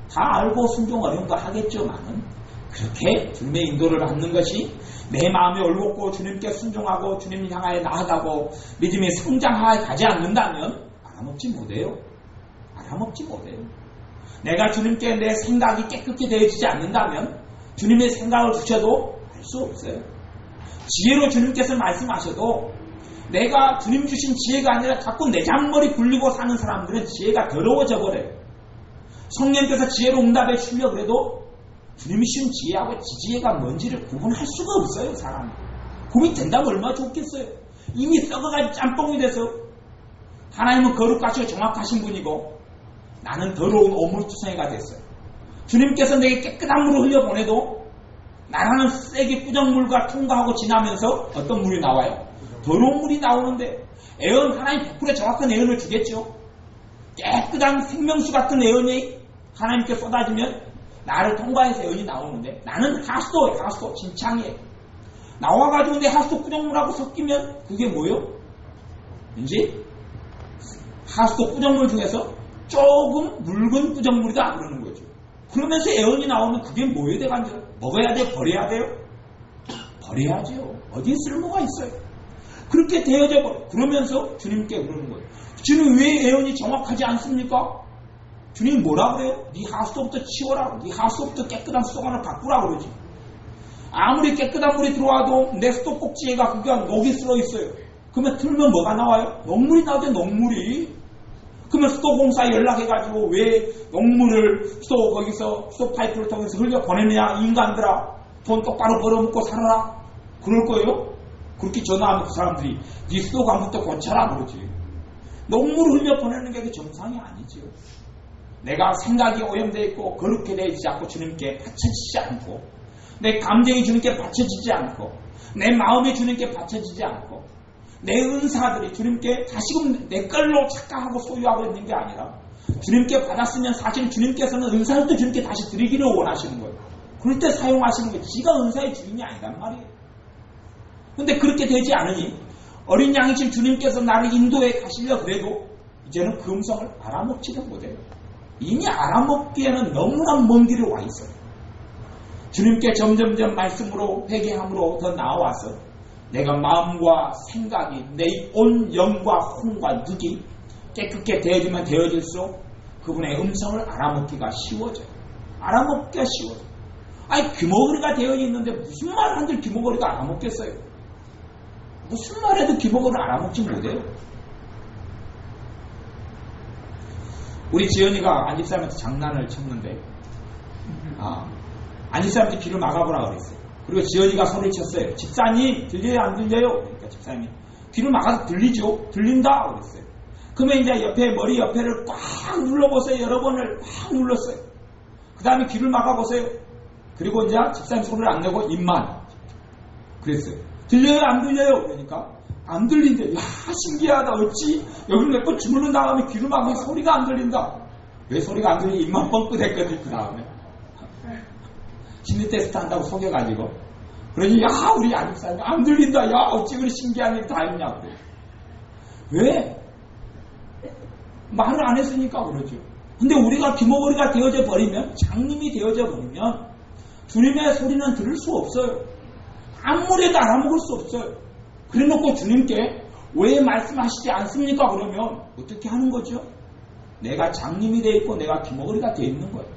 다 알고 순종 어려운 거 하겠지만은 그렇게 주님의 인도를 받는 것이 내 마음에 올곧고 주님께 순종하고 주님을 향하여 나아가고 믿음이 성장하여 가지 않는다면 알아먹지 못해요. 알아먹지 못해요. 내가 주님께 내 생각이 깨끗게 되어지지 않는다면 주님의 생각을 주셔도 알 수 없어요. 지혜로 주님께서 말씀하셔도 내가 주님 주신 지혜가 아니라 자꾸 내 잔머리 굴리고 사는 사람들은 지혜가 더러워져 버려요. 성령께서 지혜로 응답해 주려고 그래도 주님이 주신 지혜하고 지지혜가 뭔지를 구분할 수가 없어요. 사람은. 구분이 된다면 얼마나 좋겠어요. 이미 썩어가지고 짬뽕이 돼서 하나님은 거룩하시고 정확하신 분이고 나는 더러운 오물투성이가 됐어요. 주님께서 내게 깨끗한 물을 흘려보내도 나라는 쓰레기 꾸정물과 통과하고 지나면서 어떤 물이 나와요? 더러운 물이 나오는데 애언 하나님 100% 정확한 애언을 주겠죠. 깨끗한 생명수 같은 애언이 하나님께 쏟아지면 나를 통과해서 애언이 나오는데 나는 하수도 진창이에요. 나와가지고 내 하수도 꾸정물하고 섞이면 그게 뭐예요? 왠지 하수도 꾸정물 중에서 조금 묽은 꾸정물이다 그러는 거죠. 그러면서 애언이 나오면 그게 뭐예요? 대간절 먹어야 돼요? 버려야 돼요? 버려야죠. 어디에 쓸모가 있어요? 그렇게 되어져 버려. 그러면서 주님께 그러는 거예요. 주님 왜 애언이 정확하지 않습니까? 주님 뭐라 그래요? 네 하수도부터 치워라. 네 하수도부터 깨끗한 수도관을 바꾸라 그러지. 아무리 깨끗한 물이 들어와도 내 수도꼭지가 그게 녹이 쓸어 있어요. 그러면 틀면 뭐가 나와요? 녹물이 나오죠. 녹물이. 그러면 수도공사에 연락해가지고 왜 녹물을 거기서 수도 파이프를 통해서 흘려 보내느냐 인간들아 돈 똑바로 벌어먹고 살아라 그럴 거예요? 그렇게 전화하면 그 사람들이 네 수도관부터 고쳐라 그러지. 녹물을 흘려 보내는 게 정상이 아니죠. 내가 생각이 오염되어 있고 거룩해 되지 않고 주님께 받쳐지지 않고 내 감정이 주님께 받쳐지지 않고 내 마음이 주님께 받쳐지지 않고 내 은사들이 주님께 다시금 내 걸로 착각하고 소유하고 있는 게 아니라 주님께 받았으면 사실 주님께서는 은사를 또 주님께 다시 드리기를 원하시는 거예요. 그럴 때 사용하시는 게 지가 은사의 주인이 아니란 말이에요. 근데 그렇게 되지 않으니 어린 양이신 주님께서 나를 인도해 가시려 그래도 이제는 그 음성을 알아먹지도 못해요. 이미 알아먹기에는 너무나 먼 길을 와 있어요. 주님께 점점점 말씀으로 회개함으로 더 나아와서 내가 마음과 생각이 내 온 영과 혼과 늑이 깨끗게 되어지면 되어질수록 그분의 음성을 알아먹기가 쉬워져요. 알아먹기가 쉬워져요. 아니 귀머거리가 되어 있는데 무슨 말 한들 귀머거리가 알아먹겠어요? 무슨 말해도 귀머거리를 알아먹지 못해요. 우리 지연이가 안집사람한테 장난을 쳤는데 안집사람한테 귀를 막아보라 그랬어요. 그리고 지연이가 소리를 쳤어요. 집사님 들려요 안 들려요? 그러니까 집사님이 귀를 막아서 들리죠? 들린다 그랬어요. 그러면 이제 옆에 머리 옆에를 꽉 눌러보세요. 여러 번을 꽉 눌렀어요. 그 다음에 귀를 막아보세요. 그리고 이제 집사님 소리를 안 내고 입만 그랬어요. 들려요 안 들려요? 그러니까 안 들린대. 야 신기하다. 어찌 여기를 몇 번 주물른 다음에 귀를 막으면 소리가 안 들린다. 왜 소리가 안 들리니? 입만 뻥끗했거든. 그 다음에 심리 테스트 한다고 속여가지고 그러니 야 우리 안집사님 안 들린다. 야 어찌 그리 신기한 일 다 했냐고. 왜? 말을 안 했으니까 그러죠. 근데 우리가 귀머거리가 되어져 버리면 장님이 되어져 버리면 주님의 소리는 들을 수 없어요. 아무리 해도 알아먹을 수 없어요. 그래놓고 주님께 왜 말씀하시지 않습니까? 그러면 어떻게 하는 거죠? 내가 장님이 되어 있고 내가 귀머거리가 되어 있는 거예요.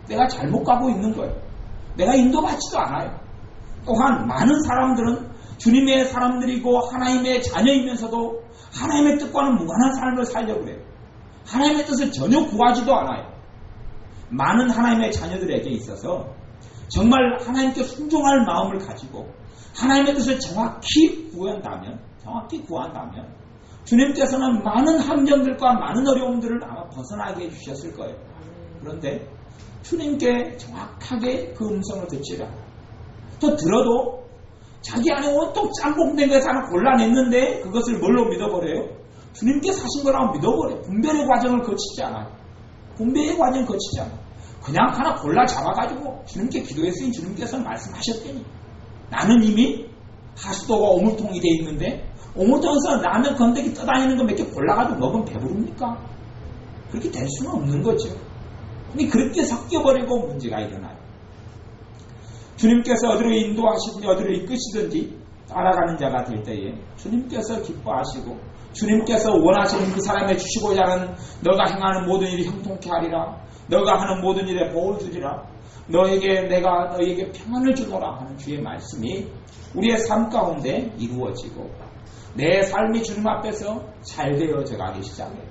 내가 잘못 가고 있는 거예요. 내가 인도받지도 않아요. 또한 많은 사람들은 주님의 사람들이고 하나님의 자녀이면서도 하나님의 뜻과는 무관한 삶을 살려고 해요. 하나님의 뜻을 전혀 구하지도 않아요. 많은 하나님의 자녀들에게 있어서 정말 하나님께 순종할 마음을 가지고 하나님의 뜻을 정확히 구한다면 주님께서는 많은 함정들과 많은 어려움들을 아마 벗어나게 해주셨을 거예요. 그런데 주님께 정확하게 그 음성을 듣지라. 또 들어도 자기 안에 온통 짬뽕된 것을 하나 골라냈는데 그것을 뭘로 믿어버려요? 주님께 사신 거라고 믿어버려요. 분별의 과정을 거치지 않아요. 분별의 과정을 거치지 않아요. 그냥 하나 골라 잡아가지고 주님께 기도했으니 주님께서 말씀하셨더니 나는 이미 하수도가 오물통이 돼 있는데 오물통에서 라면 건더기 떠다니는 거 몇 개 골라가지고 먹으면 배부릅니까? 그렇게 될 수는 없는 거죠. 근데 그렇게 섞여버리고 문제가 일어나요. 주님께서 어디로 인도하시든지 어디로 이끄시든지 따라가는 자가 될 때에 주님께서 기뻐하시고 주님께서 원하시는 그 사람에 주시고자 하는 너가 행하는 모든 일이 형통케 하리라. 너가 하는 모든 일에 복을 주리라. 내가 너에게 평안을 주노라 하는 주의 말씀이 우리의 삶 가운데 이루어지고 내 삶이 주님 앞에서 잘 되어져 가기 시작해요.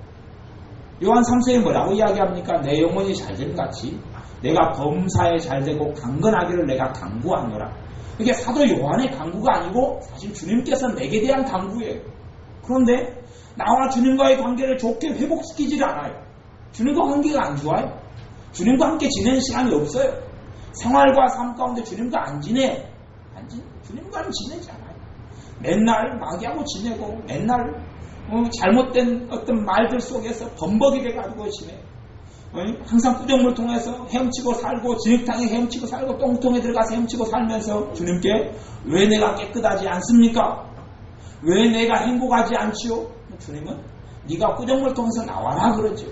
요한 3서에 뭐라고 이야기합니까? 내 영혼이 잘된 같이 내가 범사에 잘되고 강건하기를 내가 강구하노라. 이게 사도 요한의 강구가 아니고 사실 주님께서 내게 대한 강구예요. 그런데 나와 주님과의 관계를 좋게 회복시키지를 않아요. 주님과 관계가 안 좋아요. 주님과 함께 지내는 시간이 없어요. 생활과 삶 가운데 주님과 안 지내. 주님과는 지내지 않아요. 맨날 마귀하고 지내고 맨날 잘못된 어떤 말들 속에서 범벅이 돼가지고 지내. 항상 부정물 통해서 헤엄치고 살고 진흙탕에 헤엄치고 살고 똥통에 들어가서 헤엄치고 살면서 주님께 왜 내가 깨끗하지 않습니까? 왜 내가 행복하지 않지요? 주님은 네가 부정물 통해서 나와라 그러죠.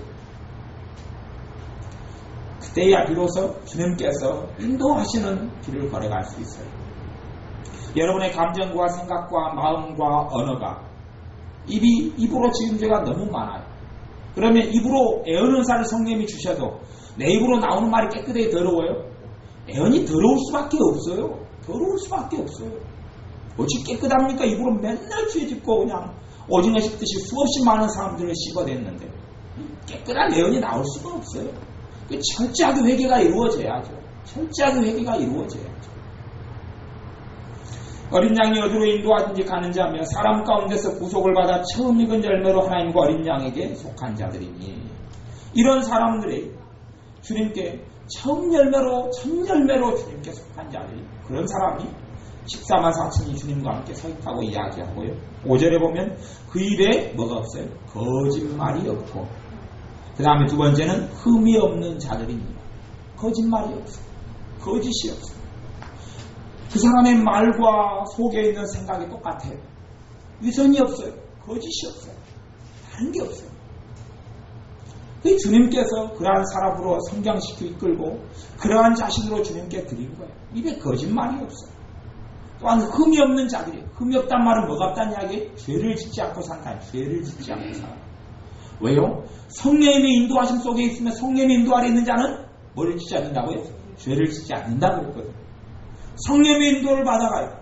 그때야 비로소 주님께서 인도하시는 길을 걸어갈 수 있어요. 여러분의 감정과 생각과 마음과 언어가 입으로 지은 죄가 너무 많아요. 그러면 입으로 애언은 살을 성령님이 주셔도 내 입으로 나오는 말이 깨끗하게 더러워요? 애언이 더러울 수밖에 없어요. 더러울 수밖에 없어요. 어찌 깨끗합니까? 입으로 맨날 죄 짓고 그냥 오징어 씹듯이 수없이 많은 사람들을 씹어댔는데 깨끗한 애언이 나올 수가 없어요. 철저하게 회개가 이루어져야죠. 철저하게 회개가 이루어져야죠. 어린 양이 어디로 인도하든지 가는지 하며 사람 가운데서 구속을 받아 처음 익은 열매로 하나님과 어린 양에게 속한 자들이니 이런 사람들이 주님께 처음 열매로 첫 열매로 주님께 속한 자들이 그런 사람이 14만 4천이 주님과 함께 서 있다고 이야기하고요. 5절에 보면 그 입에 뭐가 없어요? 거짓말이 없고 그 다음에 두 번째는 흠이 없는 자들입니다. 거짓말이 없어요. 거짓이 없어요. 그 사람의 말과 속에 있는 생각이 똑같아요. 위선이 없어요. 거짓이 없어요. 다른 게 없어요. 주님께서 그러한 사람으로 성장시켜 이끌고 그러한 자식으로 주님께 드린 거예요. 입에 거짓말이 없어요. 또한 흠이 없는 자들이에요. 흠이 없단 말은 뭐가 없다는 이야기? 죄를 짓지 않고 산다. 죄를 짓지 않고 살아. 왜요? 성령님의 인도하심 속에 있으면 성령님의 인도 아래 있는 자는 뭐를 짓지 않는다고요? 죄를 짓지 않는다고 그랬거든요. 성령의 인도를 받아가요.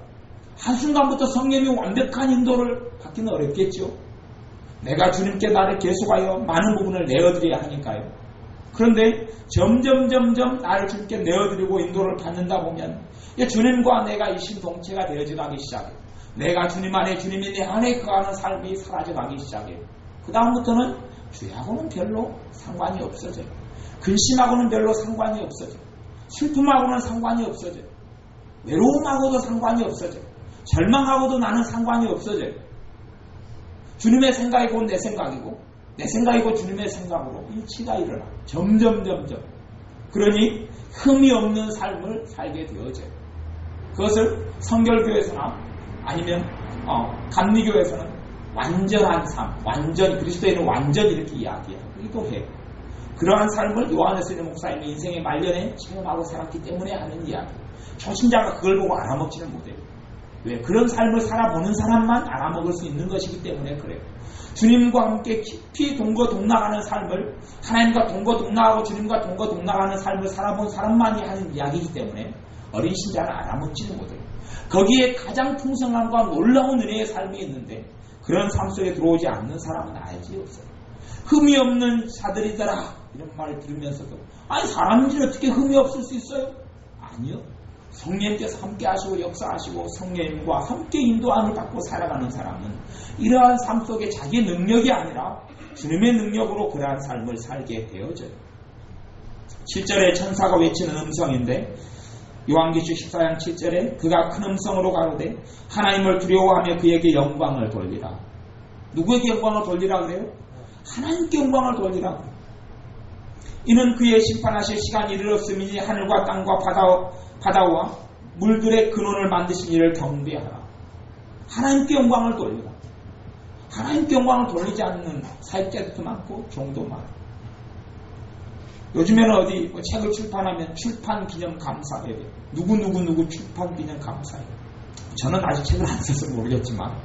한순간부터 성령의 완벽한 인도를 받기는 어렵겠죠. 내가 주님께 나를 계속하여 많은 부분을 내어드려야 하니까요. 그런데 점점 나를 주님께 내어드리고 인도를 받는다 보면 주님과 내가 일심동체가 되어져 가기 시작해요. 내가 주님 안에 주님이 내 안에 거하는 삶이 사라져 가기 시작해요. 그 다음부터는 죄하고는 별로 상관이 없어져요. 근심하고는 별로 상관이 없어져요. 슬픔하고는 상관이 없어져요. 외로움하고도 상관이 없어져요. 절망하고도 나는 상관이 없어져요. 주님의 생각이 곧 내 생각이고 내 생각이 곧 주님의 생각으로 일치가 일어나. 점점. 그러니 흠이 없는 삶을 살게 되어져요. 그것을 성결교에서나 아니면 감리교에서는 완전한 삶, 완전히 그리스도인은 완전히 이렇게 이야기하기도 해요. 그러한 삶을 요한에스 목사님의 인생의 말년에 체험하고 살았기 때문에 하는 이야기. 초신자가 그걸 보고 알아먹지는 못해요. 왜? 그런 삶을 살아보는 사람만 알아먹을 수 있는 것이기 때문에 그래요. 주님과 함께 깊이 동거동락하는 삶을 하나님과 동거동락하고 주님과 동거동락하는 삶을 살아본 사람만이 하는 이야기이기 때문에 어린 신자는 알아먹지는 못해요. 거기에 가장 풍성함과 놀라운 은혜의 삶이 있는데 그런 삶 속에 들어오지 않는 사람은 알지 없어요. 흠이 없는 자들이더라 이런 말을 들으면서도 아니 사람인지 어떻게 흠이 없을 수 있어요? 아니요. 성령님께서 함께 하시고 역사하시고 성령님과 함께 인도함을 받고 살아가는 사람은 이러한 삶 속에 자기의 능력이 아니라 주님의 능력으로 그러한 삶을 살게 되어져요. 7절에 천사가 외치는 음성인데 요한계시록 14장 7절에 그가 큰 음성으로 가로되 하나님을 두려워하며 그에게 영광을 돌리라. 누구에게 영광을 돌리라 그래요? 하나님께 영광을 돌리라 그래요. 이는 그의 심판하실 시간이 이르렀으니 하늘과 땅과 바다와 물들의 근원을 만드신 이를 경배하라. 하나님께 영광을 돌리라. 하나님께 영광을 돌리지 않는 사역자도 많고 종도 많고 요즘에는 어디 책을 출판하면 출판 기념 감사회 누구 출판 기념 감사회. 저는 아직 책을 안 써서 모르겠지만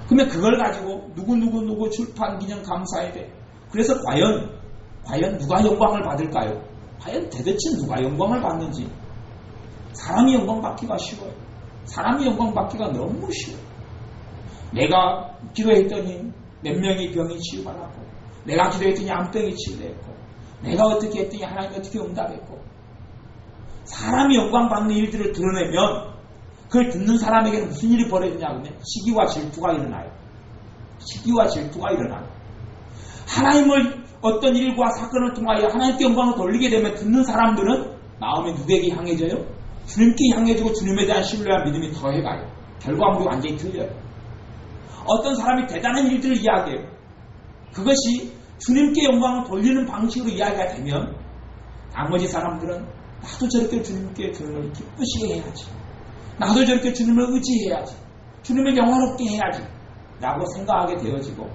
그러면 그걸 가지고 누구 출판 기념 감사회. 그래서 과연 누가 영광을 받을까요? 과연 도대체 누가 영광을 받는지. 사람이 영광 받기가 쉬워요. 사람이 영광 받기가 너무 쉬워요. 내가 기도했더니 몇 명이 병이 치유받았고 내가 기도했더니 암병이 치유됐고 내가 어떻게 했더니 하나님이 어떻게 응답했고 사람이 영광 받는 일들을 드러내면 그걸 듣는 사람에게는 무슨 일이 벌어지냐 하면 시기와 질투가 일어나요. 시기와 질투가 일어나요. 하나님을 어떤 일과 사건을 통하여 하나님께 영광을 돌리게 되면 듣는 사람들은 마음이 누구에게 향해져요? 주님께 향해지고 주님에 대한 신뢰와 믿음이 더해가요. 결과물이 완전히 틀려요. 어떤 사람이 대단한 일들을 이야기해요. 그것이 주님께 영광을 돌리는 방식으로 이야기가 되면 나머지 사람들은 나도 저렇게 주님을 기쁘시게 해야지. 나도 저렇게 주님을 의지해야지. 주님을 영화롭게 해야지. 라고 생각하게 되어지고,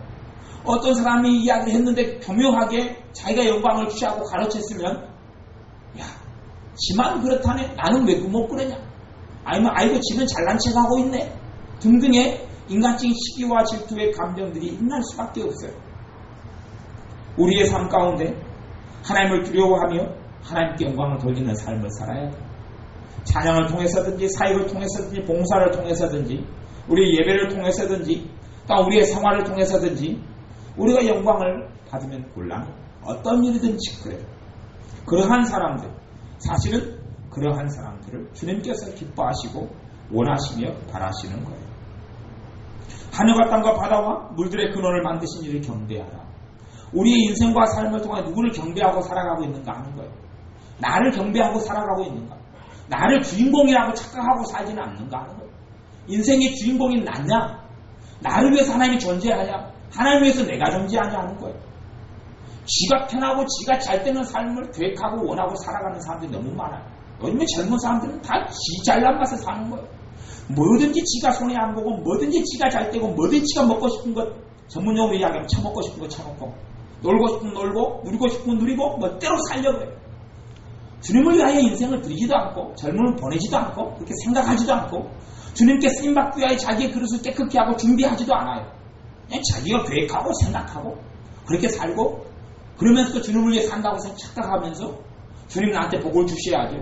어떤 사람이 이야기를 했는데 교묘하게 자기가 영광을 취하고 가르쳤으면, 야, 지만 그렇다네. 나는 왜 못 그러냐. 아니면 아이고 지는 잘난 척하고 있네. 등등의 인간적인 시기와 질투의 감정들이 일어날 수밖에 없어요. 우리의 삶 가운데 하나님을 두려워하며 하나님께 영광을 돌리는 삶을 살아야 돼요. 찬양을 통해서든지 사역을 통해서든지 봉사를 통해서든지 우리의 예배를 통해서든지 또 우리의 생활을 통해서든지 우리가 영광을 받으면 곤란해요. 어떤 일이든지 그래요. 그러한 사람들, 사실은 그러한 사람들을 주님께서 기뻐하시고 원하시며 바라시는 거예요. 하늘과 땅과 바다와 물들의 근원을 만드신 이를 경배하라. 우리의 인생과 삶을 통해 누구를 경배하고 살아가고 있는가 하는 거예요. 나를 경배하고 살아가고 있는가. 나를 주인공이라고 착각하고 살지는 않는가 하는 거예요. 인생의 주인공이 나냐? 나를 위해서 하나님이 존재하냐? 하나님 위해서 내가 존재하냐 하는 거예요. 지가 편하고 지가 잘 되는 삶을 계획하고 원하고 살아가는 사람들이 너무 많아요. 요즘에 젊은 사람들은 다 지 잘난 맛에 사는 거예요. 뭐든지 지가 손에 안 보고 뭐든지 지가 잘 되고 뭐든지 지가 먹고 싶은 것, 전문용어로 이야기하면 처먹고 싶은 거 처먹고 놀고 싶으면 놀고 누리고 싶으면 누리고 멋대로 살려고 해요. 주님을 위하여 인생을 드리지도 않고 젊음을 보내지도 않고 그렇게 생각하지도 않고 주님께 쓰임받기 위하여 자기의 그릇을 깨끗게 하고 준비하지도 않아요. 그냥 자기가 계획하고 생각하고 그렇게 살고 그러면서 또 주님을 위해 산다고 착각하면서 주님 나한테 복을 주셔야죠.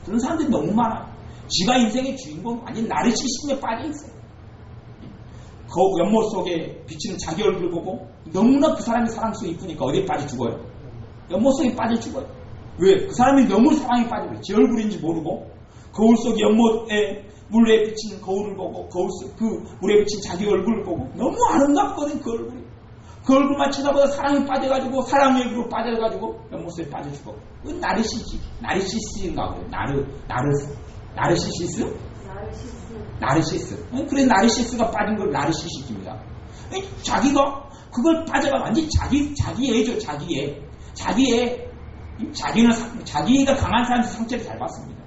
그런 사람들이 너무 많아요. 지가 인생의 주인공 아닌 나르시시즘에 빠져있어요. 그 연못 속에 비치는 자기 얼굴 보고 너무나 그 사람이 사랑스럽게 이쁘니까 어디에 빠져 죽어요? 연못 속에 빠져 죽어요. 왜? 그 사람이 너무 사랑에 빠져요. 제 얼굴인지 모르고 거울 속 연못에 물에 비치는 거울을 보고 거울 속 그 물에 비친 자기 얼굴을 보고 너무 아름답거든 그 얼굴이. 그 얼굴만 쳐다보다 사랑에 빠져가지고 사랑 얘기로 빠져가지고 연못속에 빠져 죽어. 그 나르시시인가 그래. 나르시시스? 나르시스. 그래 나르시스가 빠진 걸 나르시시입니다. 자기가 그걸 빠져가 완전히 자기애죠. 자기가 강한 사람한테 상처를 잘 받습니다.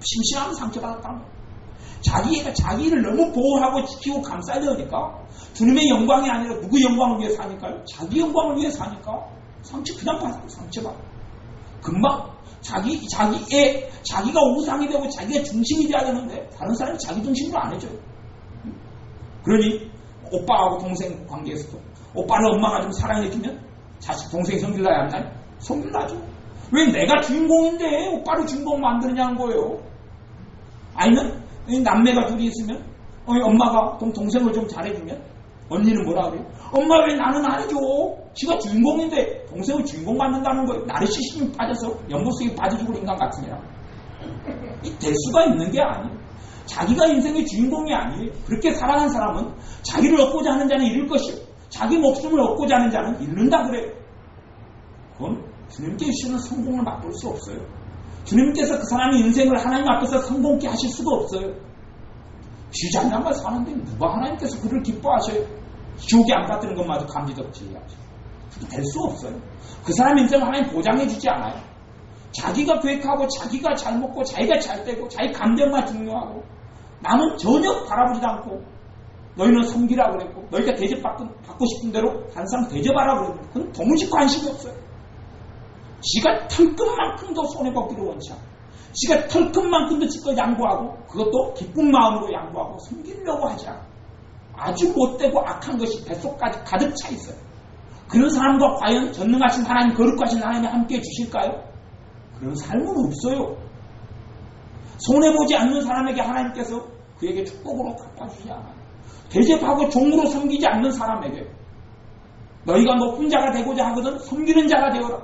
심심하면 상처받았다는 거예요. 자기애가 자기를 너무 보호하고 지키고 감싸야 되니까 주님의 영광이 아니라 누구 영광을 위해 사니까요? 자기 영광을 위해 사니까 상처 그냥 받아요. 상처받아. 금방 자기가 우상이 되고 자기가 중심이 돼야 되는데 다른 사람이 자기 중심으로 안 해줘요. 그러니 오빠하고 동생 관계에서도 오빠를 엄마가 좀 사랑해주면 자식 동생이 성질나야 안 나요? 성질나죠. 왜 내가 주인공인데 오빠를 주인공 만드느냐는 거예요. 아니면 남매가 둘이 있으면 엄마가 동생을 좀 잘해주면 언니는 뭐라 그래요? 엄마 왜 나는 안 해줘? 지가 주인공인데 동생을 주인공 만든다는 거예요. 나르시시즘에 빠져서 연못속에 빠져 죽을 인간 같으냐. 이 될 수가 있는 게 아니에요. 자기가 인생의 주인공이 아니에요. 그렇게 살아간 사람은 자기를 얻고자 하는 자는 잃을 것이요 자기 목숨을 얻고자 하는 자는 잃는다 그래요. 그건 주님께 주시는 성공을 맛볼 수 없어요. 주님께서 그 사람의 인생을 하나님 앞에서 성공케 하실 수가 없어요. 쥐장난만 사는데 누가 하나님께서 그를 기뻐하셔요? 지옥에 안 받드는 것마저 감지덕지해야죠. 될 수 없어요. 그 사람 인생을 하나님 보장해 주지 않아요. 자기가 계획하고 자기가 잘 먹고 자기가 잘 되고 자기 감정만 중요하고 남은 전혀 바라보지도 않고 너희는 섬기라고 그랬고 너희가 대접받고 싶은 대로 다른 사람 대접하라고 그랬고 그건 도무지 관심이 없어요. 지가 털끝만큼도 손해보기를 원치 않고 지가 털끝만큼도 지껏 양보하고 그것도 기쁜 마음으로 양보하고 섬기려고 하지 않아. 아주 못되고 악한 것이 뱃속까지 가득 차 있어요. 그런 사람과 과연 전능하신 하나님, 거룩하신 하나님이 함께 주실까요? 그런 삶은 없어요. 손해보지 않는 사람에게 하나님께서 그에게 축복으로 갚아주지 않아요. 대접하고 종으로 섬기지 않는 사람에게 너희가 높은 자가 되고자 하거든 섬기는 자가 되어라.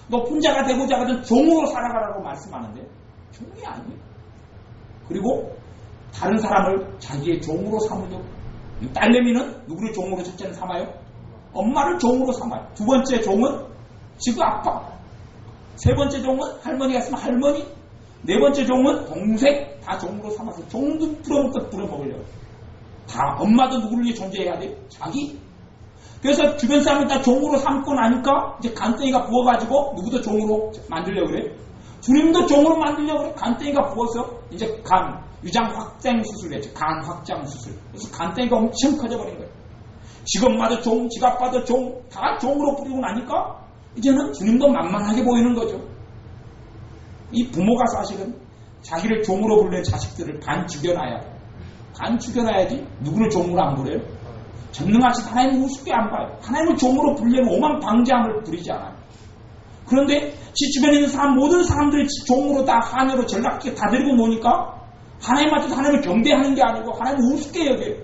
높은 자가 되고자 하거든 종으로 살아가라고 말씀하는데 종이 아니에요. 그리고 다른 사람을 자기의 종으로 삼으려고 딸내미는 누구를 종으로 첫째는 삼아요? 엄마를 종으로 삼아요. 두 번째 종은 지금 아빠, 세 번째 종은 할머니가 있으면 할머니, 네 번째 종은 동생 다 종으로 삼아서 종도 부려먹고 부려먹으려고. 다 엄마도 누구를 위해 존재해야 돼? 자기. 그래서 주변 사람이 다 종으로 삼고 나니까 이제 간땡이가 부어가지고 누구도 종으로 만들려고 그래. 주님도 종으로 만들려고 그래. 간땡이가 부어서 이제 유장 확장 수술을 했죠. 간 확장 수술. 그래서 간땡이가 엄청 커져버린 거예요. 직업마다 종, 지갑마다 종, 다 종으로 뿌리고 나니까 이제는 주님도 만만하게 보이는 거죠. 이 부모가 사실은 자기를 종으로 부르는 자식들을 반 죽여놔야 돼. 반 죽여놔야지 누구를 종으로 안 부려요? 전능하신 하나님을 우습게 안 봐요. 하나님을 종으로 부르려면 오만 방자함을 부리지 않아요. 그런데 지 주변에 있는 사람, 모든 사람들이 종으로 다 하늘로 전락하게 다 데리고 노니까 하나님한테도 하나님을 경배하는 게 아니고 하나님을 우습게 여겨요.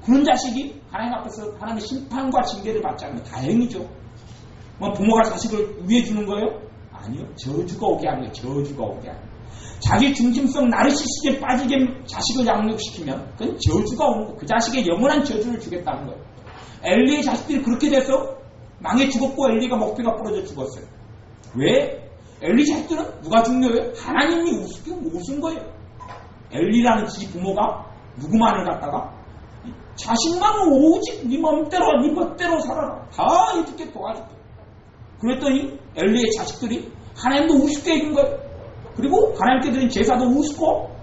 그런 자식이 하나님 앞에서 하나님의 심판과 징계를 받지 않으면 다행이죠. 뭐 부모가 자식을 위해 주는 거예요? 아니요. 저주가 오게 하는 거예요. 저주가 오게 하는 거예요. 자기 중심성 나르시시즘에 빠지게 자식을 양육시키면 그건 저주가 오는 거예요. 그 자식의 영원한 저주를 주겠다는 거예요. 엘리의 자식들이 그렇게 돼서 망해 죽었고 엘리가 목뼈가 부러져 죽었어요. 왜? 엘리 자식들은 누가 중요해요? 하나님이 우습게 웃은 거예요. 엘리라는 지 부모가 누구만을 갖다가 자식만 오직 네 맘대로 네 멋대로 살아라. 다 이렇게 도와줄게. 그랬더니 엘리의 자식들이 하나님도 우습게 해준 거예요. 그리고 하나님께 드린 제사도 우습고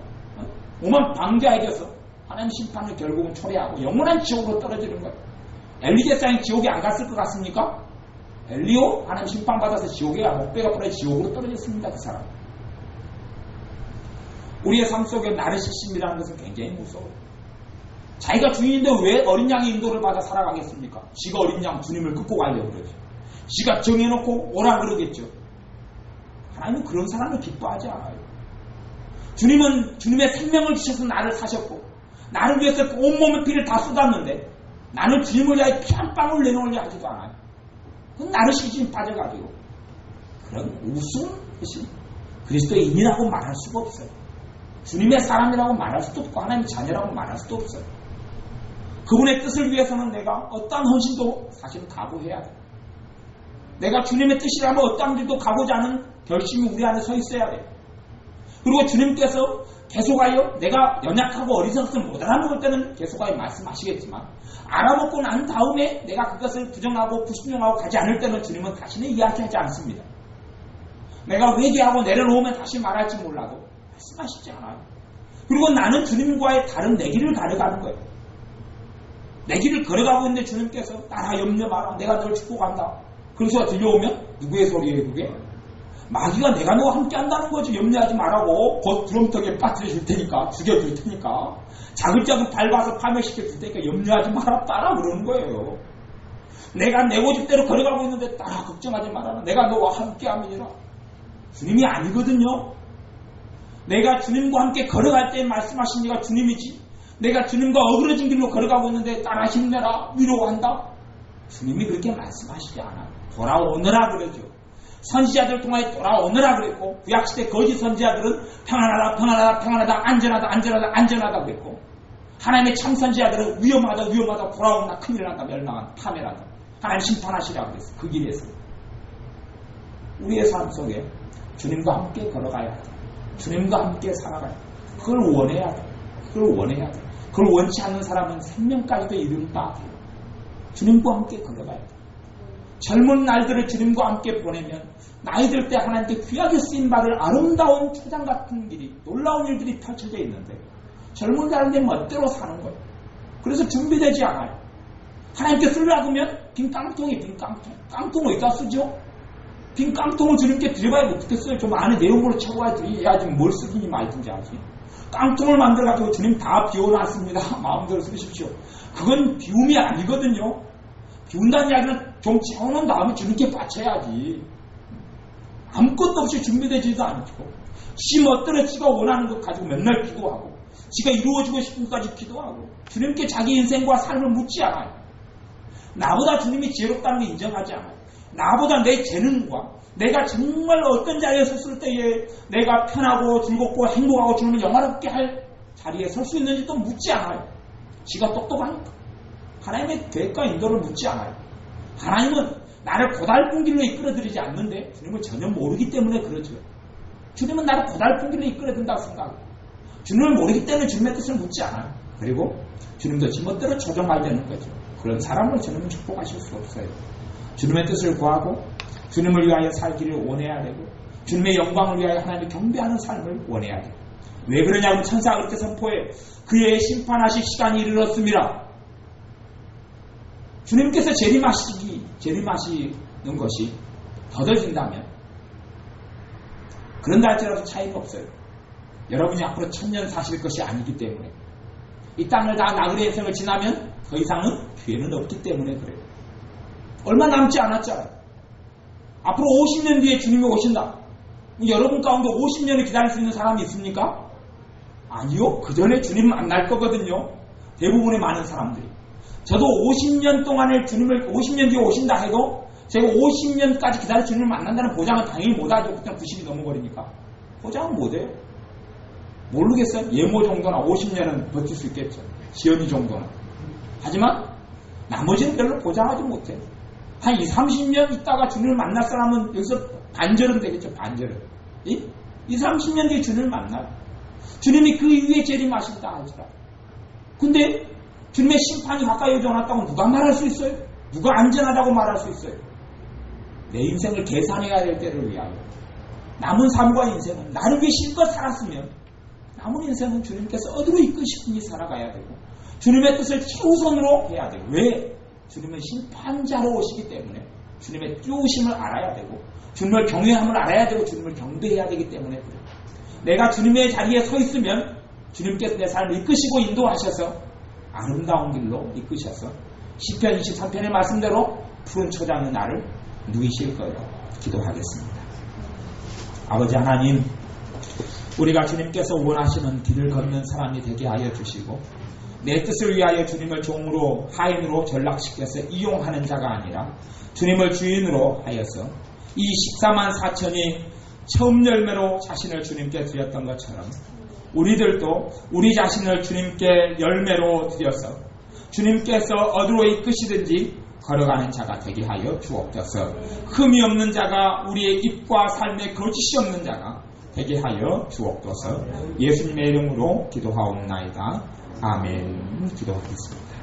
오만 방자해져서 하나님 심판을 결국은 초래하고 영원한 지옥으로 떨어지는 거예요. 엘리 제사장이 지옥에 안 갔을 것 같습니까? 엘리오 하나님 심판받아서 지옥에 목배가 부러져 지옥으로 떨어졌습니다. 그 사람. 우리의 삶 속에 나르시심이라는 것은 굉장히 무서워요. 자기가 주인인데 왜 어린 양의 인도를 받아 살아가겠습니까? 지가 어린 양 주님을 끌고 가려고 그러죠. 지가 정해놓고 오라 그러겠죠. 하나님은 그런 사람을 기뻐하지 않아요. 주님은 주님의 생명을 주셔서 나를 사셨고 나를 위해서 온몸의 피를 다 쏟았는데 나는 주님을 위하여 피 한 방울 내놓으려 하지도 않아요. 그건 나르시즘에 빠져가지고 그런 우스운 것이 그리스도인이라고 말할 수가 없어요. 주님의 사람이라고 말할 수도 없고 하나님의 자녀라고 말할 수도 없어요. 그분의 뜻을 위해서는 내가 어떠한 헌신도 사실은 각오해야 돼요. 내가 주님의 뜻이라면 어떠한 길도 가고자 하는 결심이 우리 안에 서 있어야 돼요. 그리고 주님께서 계속하여 내가 연약하고 어리석어서 못 알아먹을 때는 계속하여 말씀하시겠지만 알아먹고 난 다음에 내가 그것을 부정하고 불순종하고 가지 않을 때는 주님은 다시는 이야기하지 않습니다. 내가 회개하고 내려놓으면 다시 말할지 몰라도 말씀하시지 않아요. 그리고 나는 주님과의 다른 내 길을 가려가는 거예요. 내 길을 걸어가고 있는데 주님께서 따라 염려 마라. 내가 널 축복한다. 그런 소리가 들려오면 누구의 소리예요 그게? 마귀가 내가 너와 함께 한다는 거지. 염려하지 말라고. 곧 구렁텅이에 빠뜨려 줄 테니까. 죽여줄 테니까. 자글자글 밟아서 파멸시켜 줄 테니까 염려하지 마라. 따라 그러는 거예요. 내가 내 고집대로 걸어가고 있는데 따라 걱정하지 말아라. 내가 너와 함께 함이니라. 주님이 아니거든요. 내가 주님과 함께 걸어갈 때 말씀하신 이가 주님이지. 내가 주님과 어그러진 길로 걸어가고 있는데 따라 힘내라. 위로한다. 주님이 그렇게 말씀하시지 않아요. 돌아오너라 그러죠. 선지자들 통하여 돌아오너라 그랬고 구약시대 거짓 선지자들은 평안하다 평안하다 평안하다 안전하다 안전하다 안전하다 그랬고 하나님의 참 선지자들은 위험하다 위험하다 돌아온다 큰일 난다 멸망한다 파멸한다 하나님 심판하시라 그랬어. 그 길에서 우리의 삶 속에 주님과 함께 걸어가야 돼. 주님과 함께 살아가야 돼. 그걸 원해야 돼. 그걸 원해야 돼. 그걸 원치 않는 사람은 생명까지도 이른다. 주님과 함께 걸어가야 돼. 젊은 날들을 주님과 함께 보내면 나이 들 때 하나님께 귀하게 쓰임 받을 아름다운 초장 같은 길이 놀라운 일들이 펼쳐져 있는데 젊은 날인데 멋대로 사는 거예요. 그래서 준비되지 않아요. 하나님께 쓰려고 하면 빈 깡통이 빈 깡통. 깡통 어디다 쓰죠? 빈 깡통을 주님께 드려봐야 어떻겠어요? 좀 안에 내용으로 채워야지 뭘 쓰든지 말든지 하지. 깡통을 만들어가지고 주님 다 비워놨습니다. 마음대로 쓰십시오. 그건 비움이 아니거든요. 비운다는 이야기는 좀 채워놓은 다음에 주님께 바쳐야지. 아무것도 없이 준비되지도 않죠. 지 멋대로 지가 원하는 것 가지고 맨날 기도하고 지가 이루어지고 싶은 것까지 기도하고 주님께 자기 인생과 삶을 묻지 않아요. 나보다 주님이 지혜롭다는 걸 인정하지 않아요. 나보다 내 재능과 내가 정말 어떤 자리에 섰을 때에 내가 편하고 즐겁고 행복하고 주님을 영화롭게 할 자리에 설 수 있는지도 묻지 않아요. 지가 똑똑하니까. 하나님의 계획과 인도를 묻지 않아요. 하나님은 나를 고달픈 길로 이끌어드리지 않는데 주님을 전혀 모르기 때문에 그러죠. 주님은 나를 고달픈 길로 이끌어든다고 생각해요. 주님을 모르기 때문에 주님의 뜻을 묻지 않아요. 그리고 주님도 지멋대로 조정하려는 거죠. 그런 사람을 주님은 축복하실 수 없어요. 주님의 뜻을 구하고 주님을 위하여 살기를 원해야 되고 주님의 영광을 위하여 하나님을 경배하는 삶을 원해야 돼요. 왜 그러냐면 천사가 그렇게 선포해 그의 심판하실 시간이 이르렀습니다. 주님께서 재림하시는 것이 더뎌진다면 그런다 할지라도 차이가 없어요. 여러분이 앞으로 1000년 사실 것이 아니기 때문에 이 땅을 다 나그네의 생을 지나면 더 이상은 기회는 없기 때문에 그래요. 얼마 남지 않았잖아요. 앞으로 50년 뒤에 주님이 오신다. 여러분 가운데 50년을 기다릴 수 있는 사람이 있습니까? 아니요. 그 전에 주님 만날 거거든요. 대부분의 많은 사람들이. 저도 50년 동안에 주님을 50년 뒤에 오신다 해도 제가 50년까지 기다려 주님을 만난다는 보장은 당연히 못하죠. 그냥 90이 넘어버리니까. 보장은 못해요. 모르겠어요. 예모 정도나 50년은 버틸 수 있겠죠. 지연이 정도는. 하지만 나머지는 별로 보장하지 못해요. 한 30년 있다가 주님을 만날 사람은 여기서 반절은 되겠죠. 반절은. 30년 뒤에 주님을 만나요. 주님이 그 이후에 재림하신다 하시라. 근데 주님의 심판이 가까이 오지 않았다고 누가 말할 수 있어요? 누가 안전하다고 말할 수 있어요? 내 인생을 계산해야 될 때를 위하여 남은 삶과 인생은 나를 위해 실컷 살았으면 남은 인생은 주님께서 어디로 이끄시든지 살아가야 되고 주님의 뜻을 최우선으로 해야 돼요. 왜? 주님은 심판자로 오시기 때문에 주님의 뛰어오심을 알아야 되고 주님을 경외함을 알아야 되고 주님을 경배해야 되기 때문에 그래요. 내가 주님의 자리에 서 있으면 주님께서 내 삶을 이끄시고 인도하셔서 아름다운 길로 이끄셔서 시편 23편의 말씀대로 푸른 초장의 나를 누이실 거예요. 기도하겠습니다. 아버지 하나님, 우리가 주님께서 원하시는 길을 걷는 사람이 되게 하여 주시고 내 뜻을 위하여 주님을 종으로 하인으로 전락시켜서 이용하는 자가 아니라 주님을 주인으로 하여서 이 14만 4천이 처음 열매로 자신을 주님께 드렸던 것처럼 우리들도 우리 자신을 주님께 열매로 드려서 주님께서 어디로 이끄시든지 걸어가는 자가 되게 하여 주옵소서. 흠이 없는 자가 우리의 입과 삶에 거짓이 없는 자가 되게 하여 주옵소서. 예수님의 이름으로 기도하옵나이다. 아멘. 기도하겠습니다.